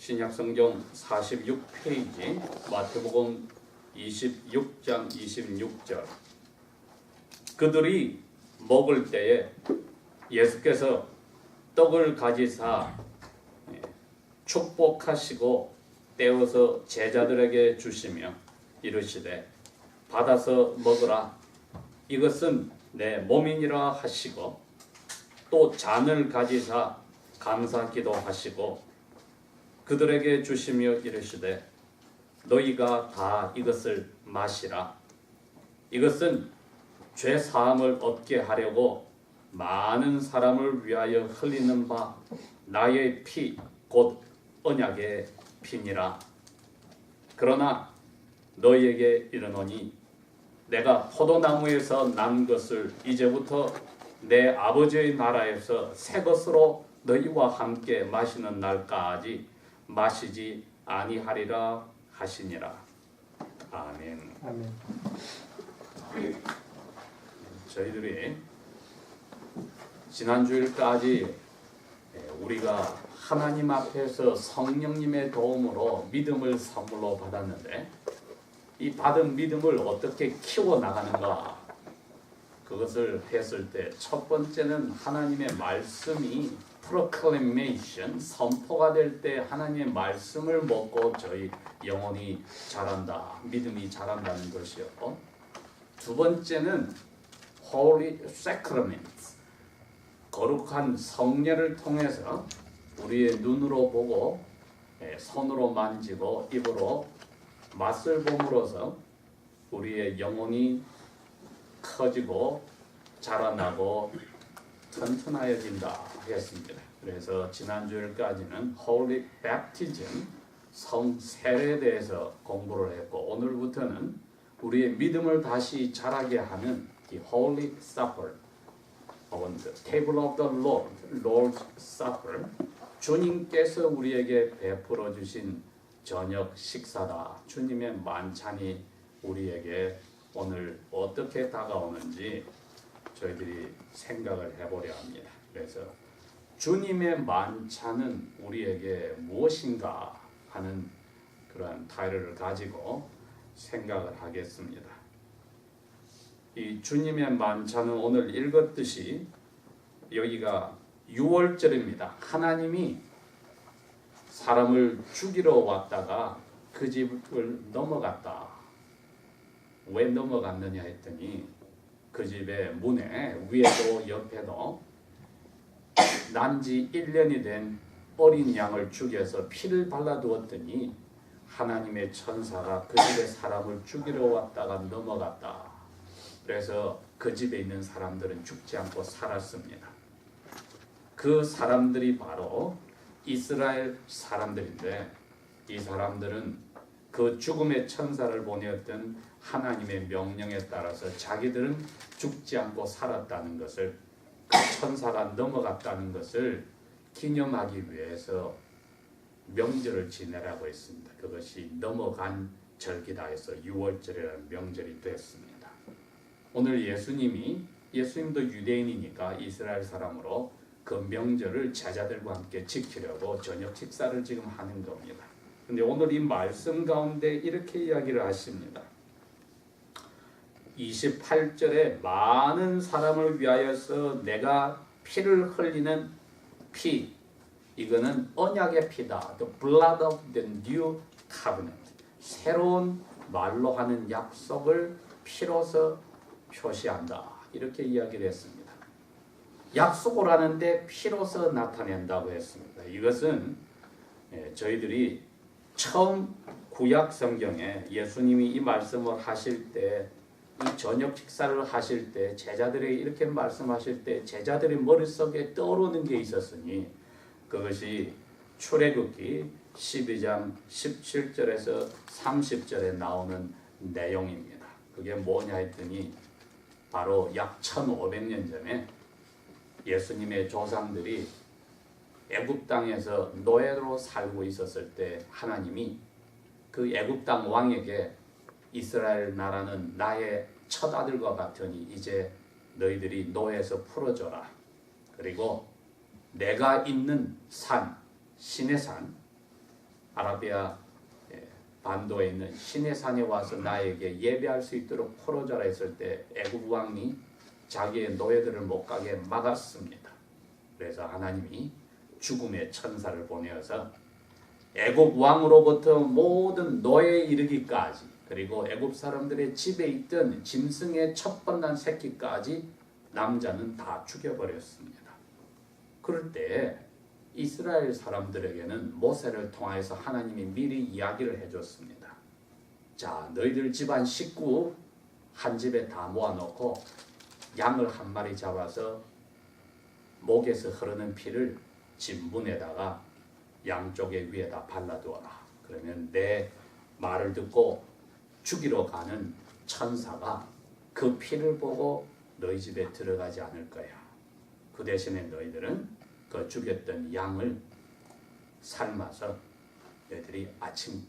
신약성경 46페이지 마태복음 26장 26절. 그들이 먹을 때에 예수께서 떡을 가지사 축복하시고 떼어서 제자들에게 주시며 이르시되 받아서 먹으라, 이것은 내 몸이니라 하시고, 또 잔을 가지사 감사기도 하시고 그들에게 주시며 이르시되 너희가 다 이것을 마시라, 이것은 죄 사함을 얻게 하려고 많은 사람을 위하여 흘리는 바 나의 피 곧 언약의 피니라. 그러나 너희에게 이르노니 내가 포도나무에서 난 것을 이제부터 내 아버지의 나라에서 새 것으로 너희와 함께 마시는 날까지 마시지 아니하리라 하시니라. 아멘. 아멘. 저희들이 지난주일까지 우리가 하나님 앞에서 성령님의 도움으로 믿음을 선물로 받았는데, 이 받은 믿음을 어떻게 키워나가는가, 그것을 했을 때 첫 번째는 하나님의 말씀이 proclamation, 선포가 될 때 하나님의 말씀을 먹고 저희 영혼이 자란다, 믿음이 자란다는 것이었고, 두 번째는 Holy Sacraments, 거룩한 성례를 통해서 우리의 눈으로 보고 손으로 만지고 입으로 맛을 봄으로써 우리의 영혼이 커지고 자라나고 튼튼하여진다 했습니다. 그래서 지난주일까지는 Holy Baptism, 성세례에 대해서 공부를 했고, 오늘부터는 우리의 믿음을 다시 자라게 하는 이 Holy Supper, 혹은 the Table of the Lord, Lord's Supper, 주님께서 우리에게 베풀어 주신 저녁 식사다. 주님의 만찬이 우리에게 오늘 어떻게 다가오는지 저희들이 생각을 해보려 합니다. 그래서 주님의 만찬은 우리에게 무엇인가 하는 그러한 타이틀을 가지고 생각을 하겠습니다. 이 주님의 만찬은 오늘 읽었듯이 여기가 6월절입니다. 하나님이 사람을 죽이러 왔다가 그 집을 넘어갔다. 왜 넘어갔느냐 했더니 그 집의 문에 위에도 옆에도 난지 1년이 된 어린 양을 죽여서 피를 발라두었더니 하나님의 천사가 그 집에 사람을 죽이러 왔다가 넘어갔다. 그래서 그 집에 있는 사람들은 죽지 않고 살았습니다. 그 사람들이 바로 이스라엘 사람들인데, 이 사람들은 그 죽음의 천사를 보내었던 하나님의 명령에 따라서 자기들은 죽지 않고 살았다는 것을, 그 천사가 넘어갔다는 것을 기념하기 위해서 명절을 지내라고 했습니다. 그것이 넘어간 절기다 해서 6월절이라는 명절이 됐습니다. 오늘 예수님도 유대인이니까 이스라엘 사람으로 그 명절을 제자들과 함께 지키려고 저녁 식사를 지금 하는 겁니다. 근데 오늘 이 말씀 가운데 이렇게 이야기를 하십니다. 28절에 많은 사람을 위하여서 내가 피를 흘리는 피, 이거는 언약의 피다. The blood of the new covenant. 새로운 말로 하는 약속을 피로서 표시한다. 이렇게 이야기를 했습니다. 약속을 하는데 피로서 나타낸다고 했습니다. 이것은 저희들이 처음 구약 성경에 예수님이 이 말씀을 하실 때, 이 저녁 식사를 하실 때, 제자들에게 이렇게 말씀하실 때 제자들의 머릿속에 떠오르는 게 있었으니 그것이 출애굽기 12장 17절에서 30절에 나오는 내용입니다. 그게 뭐냐 했더니 바로 약 1500년 전에 예수님의 조상들이 애굽 땅에서 노예로 살고 있었을 때 하나님이 그 애굽 땅 왕에게 이스라엘 나라는 나의 첫 아들과 같으니 이제 너희들이 노예에서 풀어줘라. 그리고 내가 있는 산, 시내산, 아라비아 반도에 있는 시내산에 와서 나에게 예배할 수 있도록 포로자라 했을 때 애굽 왕이 자기의 노예들을 못 가게 막았습니다. 그래서 하나님이 죽음의 천사를 보내어서 애굽 왕으로부터 모든 노예에 이르기까지, 그리고 애굽 사람들의 집에 있던 짐승의 첫 번난 새끼까지 남자는 다 죽여버렸습니다. 그럴 때 이스라엘 사람들에게는 모세를 통해서 하나님이 미리 이야기를 해줬습니다. 자, 너희들 집안 식구 한 집에 다 모아놓고 양을 한 마리 잡아서 목에서 흐르는 피를 집 문에다가 양쪽에 위에다 발라두어라. 그러면 내 말을 듣고 죽이러 가는 천사가 그 피를 보고 너희 집에 들어가지 않을 거야. 그 대신에 너희들은 그 죽였던 양을 삶아서 너희들이 아침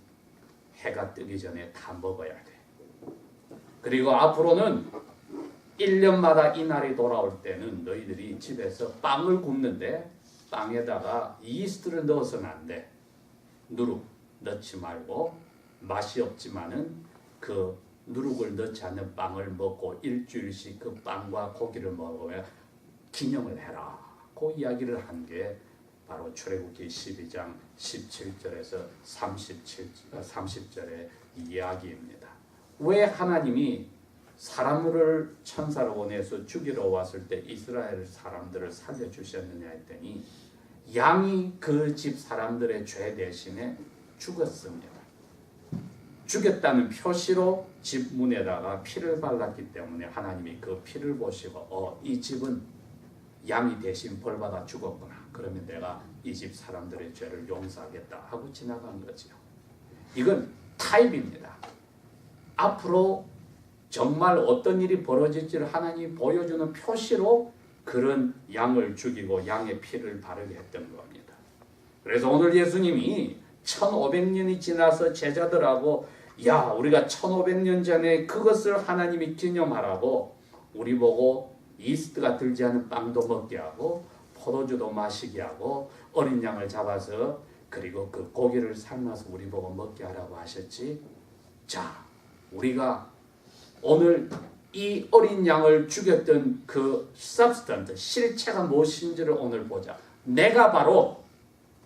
해가 뜨기 전에 다 먹어야 돼. 그리고 앞으로는 1년마다 이 날이 돌아올 때는 너희들이 집에서 빵을 굽는데 빵에다가 이스트를 넣어서는 안 돼. 누룩 넣지 말고, 맛이 없지만은 그 누룩을 넣지 않는 빵을 먹고 일주일씩 그 빵과 고기를 먹으며 기념을 해라. 그 이야기를 한 게 바로 출애굽기 12장 17절에서 30절의 이야기입니다. 왜 하나님이 사람을 천사로 보내서 죽이러 왔을 때 이스라엘 사람들을 살려주셨느냐 했더니 양이 그 집 사람들의 죄 대신에 죽었습니다. 죽였다는 표시로 집 문에다가 피를 발랐기 때문에 하나님이 그 피를 보시고 이 집은 양이 대신 벌받아 죽었구나. 그러면 내가 이 집 사람들의 죄를 용서하겠다 하고 지나간 거죠. 이건 타입입니다. 앞으로 정말 어떤 일이 벌어질지를 하나님이 보여주는 표시로 그런 양을 죽이고 양의 피를 바르게 했던 겁니다. 그래서 오늘 예수님이 1500년이 지나서 제자들하고 우리가 1500년 전에 그것을 하나님이 기념하라고 우리 보고 이스트가 들지 않은 빵도 먹게 하고 포도주도 마시게 하고 어린 양을 잡아서 그리고 그 고기를 삶아서 우리 보고 먹게 하라고 하셨지. 자, 우리가 오늘 이 어린 양을 죽였던 그 substance, 실체가 무엇인지를 오늘 보자. 내가 바로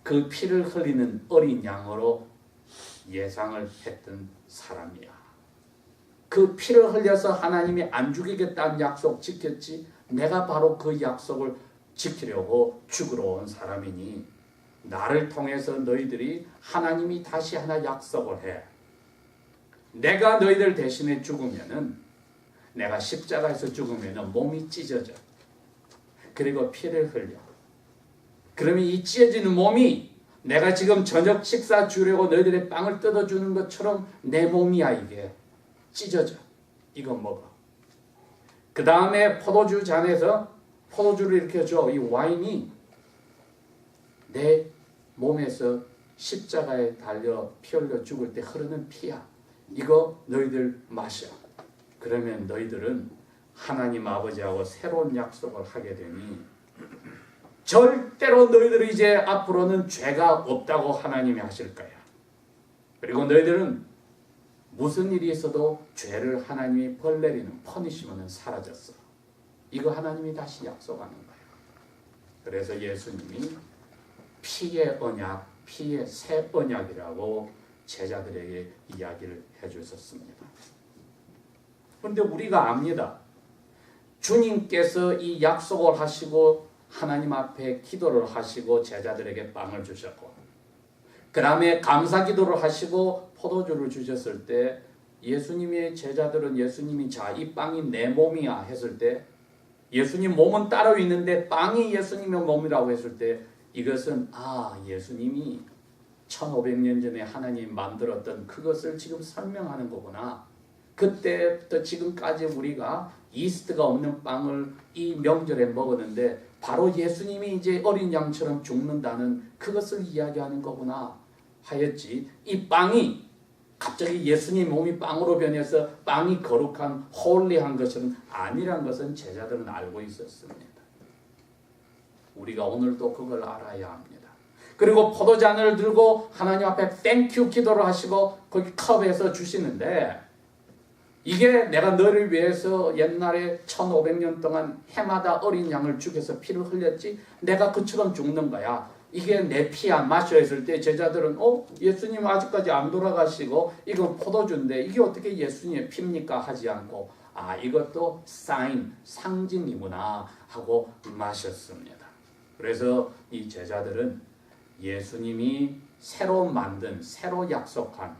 그 피를 흘리는 어린 양으로 예상을 했던 사람이야. 그 피를 흘려서 하나님이 안 죽이겠다는 약속 지켰지. 내가 바로 그 약속을 지키려고 죽으러 온 사람이니 나를 통해서 너희들이 하나님이 다시 하나 약속을 해. 내가 너희들 대신에 죽으면은, 내가 십자가에서 죽으면은 몸이 찢어져. 그리고 피를 흘려. 그러면 이 찢어지는 몸이 내가 지금 저녁 식사 주려고 너희들의 빵을 뜯어주는 것처럼 내 몸이야. 이게 찢어져. 이거 먹어. 그 다음에 포도주 잔에서 포도주를 이렇게 줘. 이 와인이 내 몸에서 십자가에 달려 피 흘려 죽을 때 흐르는 피야. 이거 너희들 마셔. 그러면 너희들은 하나님 아버지하고 새로운 약속을 하게 되니 절대로 너희들이 이제 앞으로는 죄가 없다고 하나님이 하실 거야. 그리고 너희들은 무슨 일이 있어도 죄를 하나님이 벌 내리는 퍼니시먼은 사라졌어. 이거 하나님이 다시 약속하는 거예요. 그래서 예수님이 피의 언약, 피의 새 언약이라고 제자들에게 이야기를 해주셨습니다. 그런데 우리가 압니다. 주님께서 이 약속을 하시고 하나님 앞에 기도를 하시고 제자들에게 빵을 주셨고, 그 다음에 감사 기도를 하시고 포도주를 주셨을 때 예수님의 제자들은 예수님이 자, 이 빵이 내 몸이야 했을 때, 예수님 몸은 따로 있는데 빵이 예수님의 몸이라고 했을 때, 이것은 예수님이 1500년 전에 하나님 만들었던 그것을 지금 설명하는 거구나. 그때부터 지금까지 우리가 이스트가 없는 빵을 이 명절에 먹었는데 바로 예수님이 이제 어린 양처럼 죽는다는 그것을 이야기하는 거구나 하였지. 이 빵이 갑자기 예수님 몸이 빵으로 변해서 빵이 거룩한 홀리한 것은 아니란 것은 제자들은 알고 있었습니다. 우리가 오늘도 그걸 알아야 합니다. 그리고 포도잔을 들고 하나님 앞에 땡큐 기도를 하시고 거기 컵에서 주시는데, 이게 내가 너를 위해서 옛날에 1500년 동안 해마다 어린 양을 죽여서 피를 흘렸지, 내가 그처럼 죽는 거야, 이게 내 피야 마셔 했을 때 제자들은 예수님 아직까지 안 돌아가시고 이건 포도주인데 이게 어떻게 예수님의 피입니까 하지 않고, 이것도 사인, 상징이구나 하고 마셨습니다. 그래서 이 제자들은 예수님이 새로 만든, 새로 약속한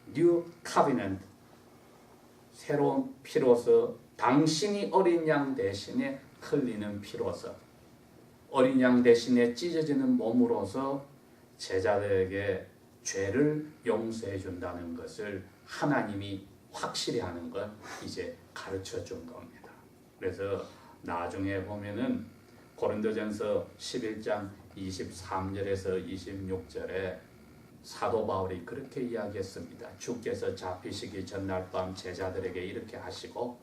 New Covenant, 새로운 피로서, 당신이 어린 양 대신에 흘리는 피로서, 어린 양 대신에 찢어지는 몸으로서 제자들에게 죄를 용서해 준다는 것을 하나님이 확실히 하는 걸 이제 가르쳐 준 겁니다. 그래서 나중에 보면은 고린도전서 11장 23절에서 26절에 사도 바울이 그렇게 이야기했습니다. 주께서 잡히시기 전날 밤 제자들에게 이렇게 하시고,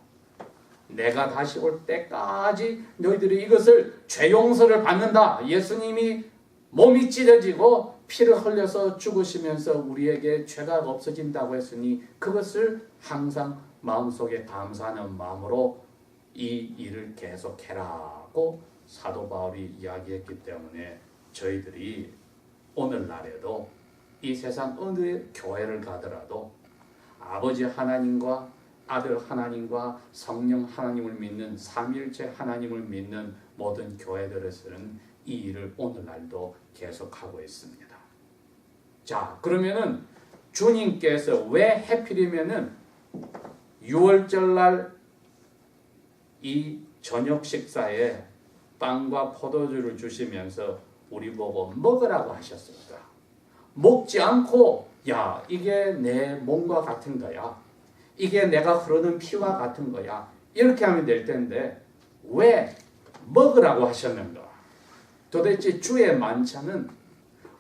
내가 다시 올 때까지 너희들이 이것을 죄 용서를 받는다. 예수님이 몸이 찢어지고 피를 흘려서 죽으시면서 우리에게 죄가 없어진다고 했으니 그것을 항상 마음속에 감사하는 마음으로 이 일을 계속해라고 사도 바울이 이야기했기 때문에 저희들이 오늘날에도 이 세상 어느 교회를 가더라도 아버지 하나님과 아들 하나님과 성령 하나님을 믿는 삼위일체 하나님을 믿는 모든 교회들에서는 이 일을 오늘날도 계속하고 있습니다. 자, 그러면은 주님께서 왜 하필이면은 6월절날 이 저녁 식사에 빵과 포도주를 주시면서 우리 보고 먹으라고 하셨을까? 먹지 않고 야, 이게 내 몸과 같은 거야, 이게 내가 흐르는 피와 같은 거야, 이렇게 하면 될 텐데 왜 먹으라고 하셨는가? 도대체 주의 만찬은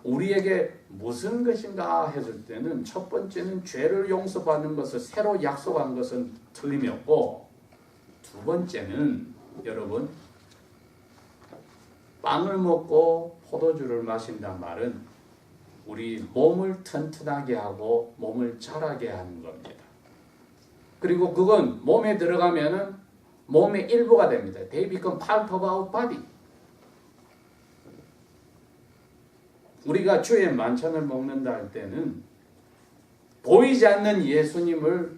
우리에게 무슨 것인가 했을 때는 첫 번째는 죄를 용서받는 것을 새로 약속한 것은 틀림이 없고, 두 번째는 여러분 빵을 먹고 포도주를 마신단 말은 우리 몸을 튼튼하게 하고 몸을 자라게 하는 겁니다. 그리고 그건 몸에 들어가면은 몸의 일부가 됩니다. They become part of our body. 우리가 주의 만찬을 먹는다 할 때는 보이지 않는 예수님을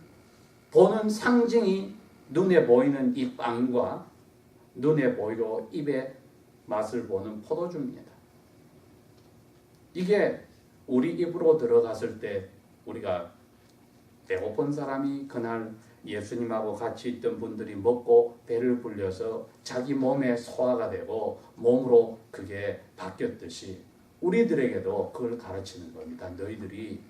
보는 상징이 눈에 보이는 이 빵과 눈에 보이고 입에 맛을 보는 포도주입니다. 이게 우리 입으로 들어갔을 때 우리가 배고픈 사람이 그날 예수님하고 같이 있던 분들이 먹고 배를 불려서 자기 몸에 소화가 되고 몸으로 그게 바뀌었듯이 우리들에게도 그걸 가르치는 겁니다. 너희들이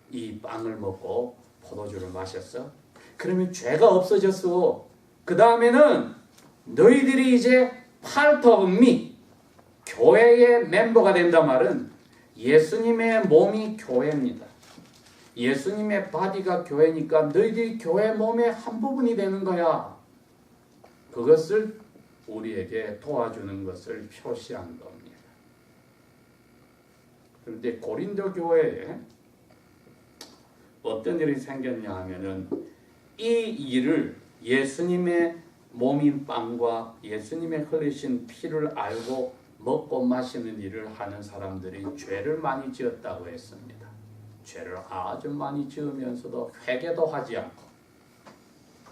이 빵을 먹고 포도주를 마셨어? 그러면 죄가 없어졌어. 그 다음에는 너희들이 이제 part of me, 교회의 멤버가 된단 말은 예수님의 몸이 교회입니다. 예수님의 바디가 교회니까 너희들이 교회 몸의 한 부분이 되는 거야. 그것을 우리에게 도와주는 것을 표시한 겁니다. 그런데 고린도 교회에 어떤 일이 생겼냐 하면은 이 일을 예수님의 몸인 빵과 예수님의 흘리신 피를 알고 먹고 마시는 일을 하는 사람들이 죄를 많이 지었다고 했습니다. 죄를 아주 많이 지으면서도 회개도 하지 않고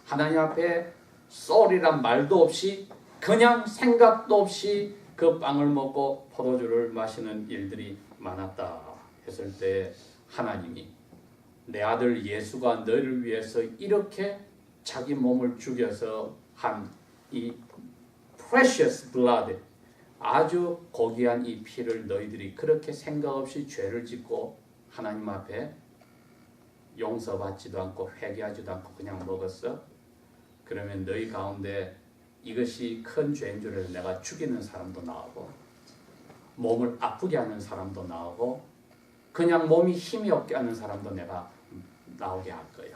하나님 앞에 쏘리란 말도 없이 그냥 생각도 없이 그 빵을 먹고 포도주를 마시는 일들이 많았다 했을 때 하나님이 내 아들 예수가 너를 위해서 이렇게 자기 몸을 죽여서 한 이 precious blood, 아주 고귀한 이 피를 너희들이 그렇게 생각 없이 죄를 짓고 하나님 앞에 용서받지도 않고 회개하지도 않고 그냥 먹었어? 그러면 너희 가운데 이것이 큰 죄인 줄 알고 내가 죽이는 사람도 나오고 몸을 아프게 하는 사람도 나오고 그냥 몸이 힘이 없게 하는 사람도 내가 나오게 할 거야.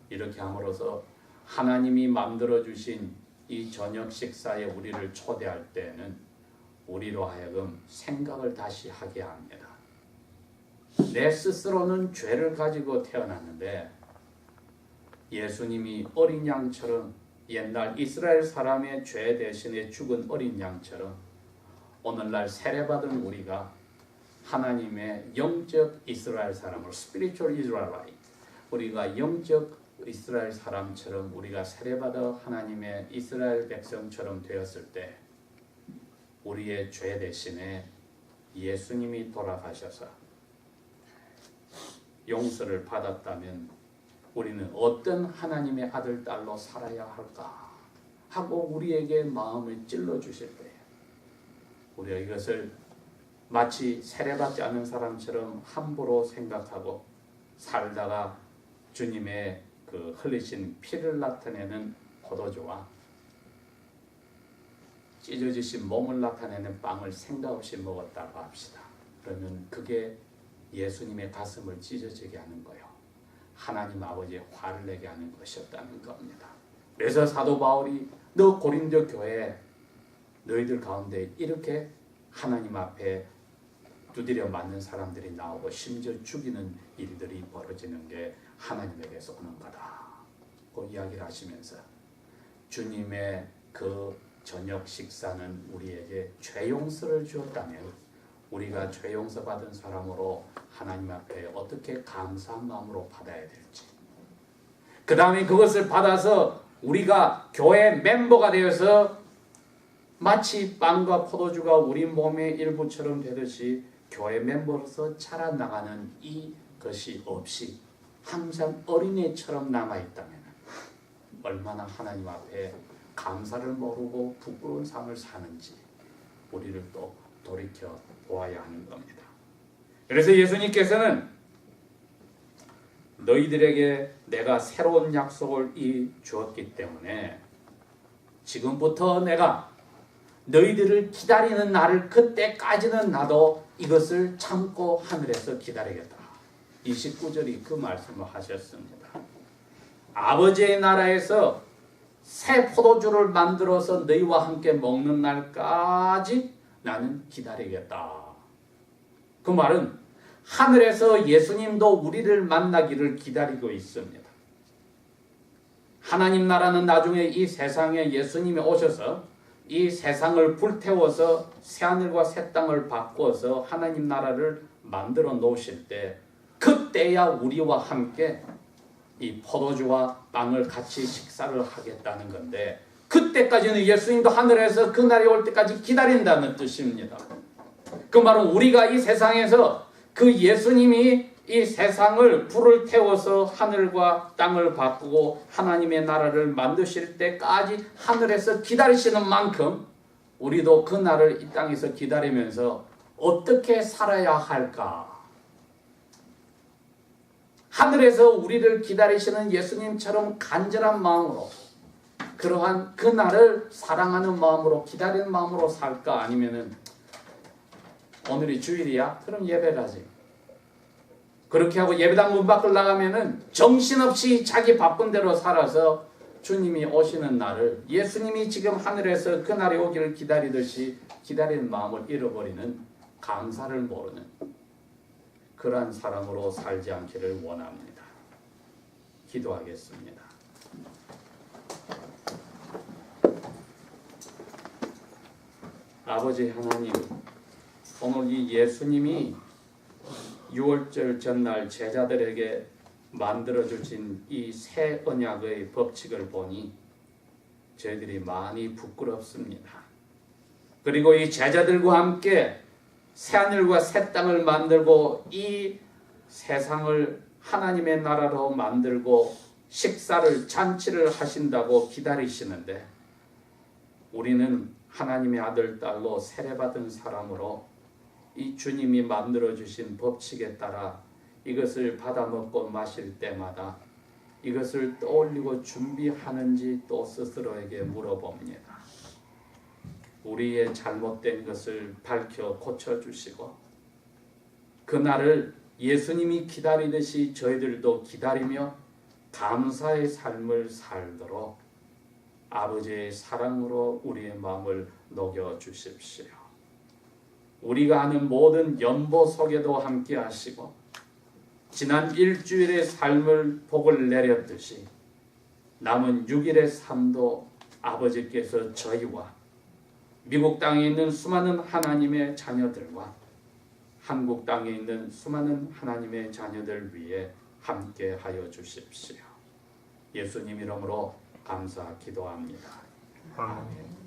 이렇게 함으로써 하나님이 만들어 주신 이 저녁 식사에 우리를 초대할 때는 우리로 하여금 생각을 다시 하게 합니다. 내 스스로는 죄를 가지고 태어났는데 예수님이 어린 양처럼 옛날 이스라엘 사람의 죄 대신에 죽은 어린 양처럼 오늘날 세례받은 우리가 하나님의 영적 이스라엘 사람으로 spiritual Israelite, 우리가 영적 이스라엘 사람처럼 우리가 세례받아 하나님의 이스라엘 백성처럼 되었을 때 우리의 죄 대신에 예수님이 돌아가셔서 용서를 받았다면 우리는 어떤 하나님의 아들, 딸로 살아야 할까 하고 우리에게 마음을 찔러주실 때에 우리가 이것을 마치 세례받지 않은 사람처럼 함부로 생각하고 살다가 주님의 그 흘리신 피를 나타내는 포도주와 찢어지신 몸을 나타내는 빵을 생각 없이 먹었다고 합시다. 그러면 그게 예수님의 가슴을 찢어지게 하는 거예요. 하나님 아버지의 화를 내게 하는 것이었다는 겁니다. 그래서 사도 바울이 너 고린도 교회 너희들 가운데 이렇게 하나님 앞에 두드려 맞는 사람들이 나오고 심지어 죽이는 일들이 벌어지는 게 하나님에게서 오는 거다. 그 이야기를 하시면서 주님의 그 저녁 식사는 우리에게 죄 용서를 주었다면 우리가 죄 용서 받은 사람으로 하나님 앞에 어떻게 감사한 마음으로 받아야 될지, 그 다음에 그것을 받아서 우리가 교회 멤버가 되어서 마치 빵과 포도주가 우리 몸의 일부처럼 되듯이 교회 멤버로서 자라나가는 이것이 없이 항상 어린애처럼 남아있다면 얼마나 하나님 앞에 감사를 모르고 부끄러운 삶을 사는지 우리를 또 돌이켜 보아야 하는 겁니다. 그래서 예수님께서는 너희들에게 내가 새로운 약속을 주었기 때문에 지금부터 내가 너희들을 기다리는 날을 그때까지는 나도 이것을 참고 하늘에서 기다리겠다. 29절이 그 말씀을 하셨습니다. 아버지의 나라에서 새 포도주를 만들어서 너희와 함께 먹는 날까지 나는 기다리겠다. 그 말은 하늘에서 예수님도 우리를 만나기를 기다리고 있습니다. 하나님 나라는 나중에 이 세상에 예수님이 오셔서 이 세상을 불태워서 새하늘과 새 땅을 바꾸어서 하나님 나라를 만들어 놓으실 때 그때야 우리와 함께 이 포도주와 빵을 같이 식사를 하겠다는 건데 그때까지는 예수님도 하늘에서 그날이 올 때까지 기다린다는 뜻입니다. 그 말은 우리가 이 세상에서 그 예수님이 이 세상을 불을 태워서 하늘과 땅을 바꾸고 하나님의 나라를 만드실 때까지 하늘에서 기다리시는 만큼 우리도 그 날을 이 땅에서 기다리면서 어떻게 살아야 할까? 하늘에서 우리를 기다리시는 예수님처럼 간절한 마음으로 그러한 그 날을 사랑하는 마음으로 기다리는 마음으로 살까? 아니면은 오늘이 주일이야? 그럼 예배를 하지. 그렇게 하고 예배당 문 밖을 나가면은 정신없이 자기 바쁜 대로 살아서 주님이 오시는 날을 예수님이 지금 하늘에서 그 날이 오기를 기다리듯이 기다리는 마음을 잃어버리는 감사를 모르는 그러한 사람으로 살지 않기를 원합니다. 기도하겠습니다. 아버지 하나님, 오늘 이 예수님이 6월절 전날 제자들에게 만들어주신 이 새 언약의 법칙을 보니 저희들이 많이 부끄럽습니다. 그리고 이 제자들과 함께 새하늘과 새 땅을 만들고 이 세상을 하나님의 나라로 만들고 식사를 잔치를 하신다고 기다리시는데 우리는 하나님의 아들 딸로 세례받은 사람으로 이 주님이 만들어주신 법칙에 따라 이것을 받아 먹고 마실 때마다 이것을 떠올리고 준비하는지 또 스스로에게 물어봅니다. 우리의 잘못된 것을 밝혀 고쳐주시고 그날을 예수님이 기다리듯이 저희들도 기다리며 감사의 삶을 살도록 아버지의 사랑으로 우리의 마음을 녹여주십시오. 우리가 하는 모든 연보 속에도 함께 하시고 지난 일주일의 삶을 복을 내렸듯이 남은 6일의 삶도 아버지께서 저희와 미국 땅에 있는 수많은 하나님의 자녀들과 한국 땅에 있는 수많은 하나님의 자녀들 위해 함께 하여 주십시오. 예수님 이름으로 감사 기도합니다. 아멘.